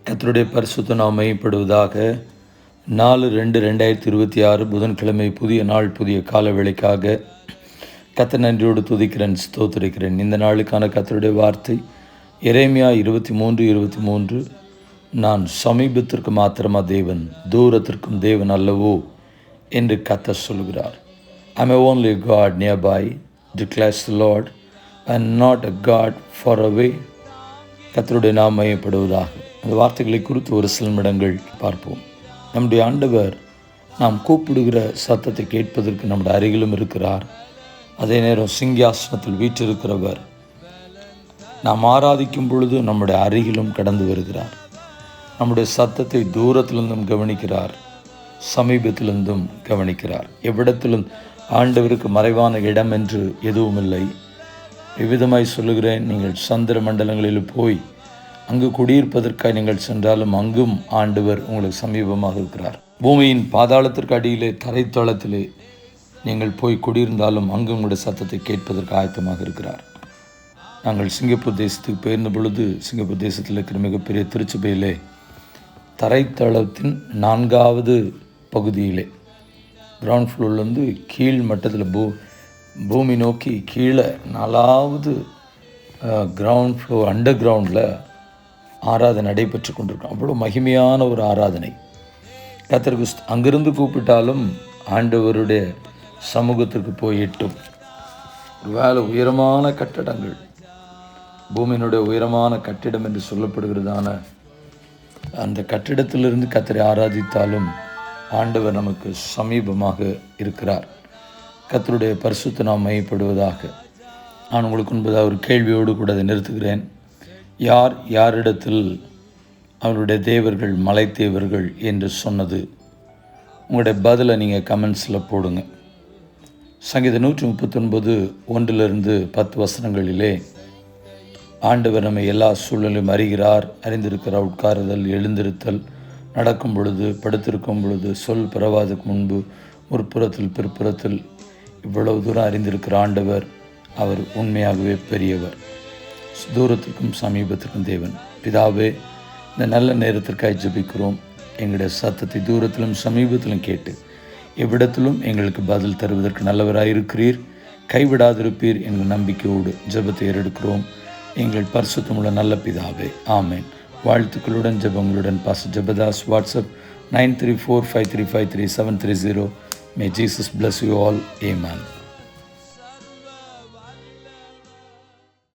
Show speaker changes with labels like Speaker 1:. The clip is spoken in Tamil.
Speaker 1: கர்த்தருடைய பரிசுத்த நாமம் மையப்படுவதாக. 4/2/2026 புதன்கிழமை, புதிய நாள், புதிய கால வேளைக்காக கர்த்தர் நன்றியோடு துதிக்கிறேன், ஸ்தோத்திரிக்கிறேன். இந்த நாளுக்கான கர்த்தருடைய வார்த்தை எரேமியா 23:23. நான் சமீபத்திற்கு மாத்திரமா தேவன், தூரத்திற்கும் தேவன் அல்லவோ என்று கர்த்தர் சொல்கிறார். I am only a God nearby, declares the Lord, and not a God far away. கர்த்தருடைய நாமம் மையப்படுவதாக. அந்த வார்த்தைகளை குறித்து ஒரு சில நிமிடங்கள் பார்ப்போம். நம்முடைய ஆண்டவர் நாம் கூப்பிடுகிற சத்தத்தை கேட்பதற்கு நம்முடைய அருகிலும் இருக்கிறார். அதே நேரம் சிங்காசனத்தில் வீற்றிருக்கிறவர் நாம் ஆராதிக்கும் பொழுது நம்முடைய அருகிலும் கடந்து வருகிறார். நம்முடைய சத்தத்தை தூரத்திலிருந்தும் கவனிக்கிறார், சமீபத்திலிருந்தும் கவனிக்கிறார். எவ்விடத்திலும் ஆண்டவருக்கு மறைவான இடம் என்று எதுவும் இல்லை. எவ்விதமாய் சொல்லுகிறேன், நீங்கள் சந்திர மண்டலங்களில் போய் அங்கு குடியிருப்பதற்காக நீங்கள் சென்றாலும் அங்கும் ஆண்டவர் உங்களுக்கு சமீபமாக இருக்கிறார். பூமியின் பாதாளத்திற்கு அடியிலே, தரைத்தளத்திலே நீங்கள் போய் குடியிருந்தாலும் அங்கு உங்களுடைய சத்தத்தை கேட்பதற்கு ஆயத்தமாக இருக்கிறார். நாங்கள் சிங்கப்பூர் தேசத்துக்கு போயிருந்த பொழுது, சிங்கப்பூர் தேசத்தில் இருக்கிற மிகப்பெரிய திருச்சபையிலே தரைத்தளத்தின் 4வது பகுதியிலே, கிரவுண்ட் ஃப்ளோர்லேருந்து கீழ் மட்டத்தில் பூமி நோக்கி கீழே 4வது கிரவுண்ட் ஃப்ளோர் அண்டர் கிரவுண்டில் ஆராதனை நடைபெற்று கொண்டிருக்கோம். அவ்வளோ மகிமையான ஒரு ஆராதனை. கர்த்தருக்கு அங்கிருந்து கூப்பிட்டாலும் ஆண்டவருடைய சமூகத்திற்கு போய் எட்டும். ஒரு வேலை உயரமான கட்டடங்கள், பூமியினுடைய உயரமான கட்டிடம் என்று சொல்லப்படுகிறதான அந்த கட்டிடத்திலிருந்து கர்த்தரை ஆராதித்தாலும் ஆண்டவர் நமக்கு சமீபமாக இருக்கிறார். கர்த்தருடைய பரிசுத்த நாமம் மையப்படுவதாக. நான் உங்களுக்கு முன்பதாக ஒரு கேள்வியோடு கூட அதை நிறுத்துகிறேன். யார் யாரிடத்தில் அவருடைய தேவர்கள் மலை தேவர்கள் என்று சொன்னது? உங்களுடைய பதிலை நீங்கள் கமெண்ட்ஸில் போடுங்க. சங்கீதம் 139:1-10 வசனங்களிலே ஆண்டவர் நம்மை எல்லா சூழ்நிலையும் அறிகிறார், அறிந்திருக்கிறார். உட்காருதல், எழுந்திருத்தல், நடக்கும் பொழுது, படுத்திருக்கும் பொழுது, சொல் பிறவாதுக்கு முன்பு, முற்புறத்தில் பிற்புறத்தில், இவ்வளவு தூரம் அறிந்திருக்கிற ஆண்டவர் அவர் உண்மையாகவே பெரியவர். தூரத்திற்கும் சமீபத்திற்கும் தேவன். பிதாவே, இந்த நல்ல நேரத்திற்காக ஜெபிக்கிறோம். எங்களுடைய சத்தத்தை தூரத்திலும் சமீபத்திலும் கேட்டு எவ்விடத்திலும் எங்களுக்கு பதில் தருவதற்கு நல்லவராயிருக்கிறீர், கைவிடாதிருப்பீர் எங்கள் நம்பிக்கையோடு ஜெபத்தை ஏறெடுக்கிறோம். எங்கள் பரிசுத்தமுள்ள நல்ல பிதாவே, ஆமேன். வாழ்த்துக்களுடன் ஜெபங்களுடன் pastor Jebadas. WhatsApp 9345353730. May Jesus bless you all. Amen.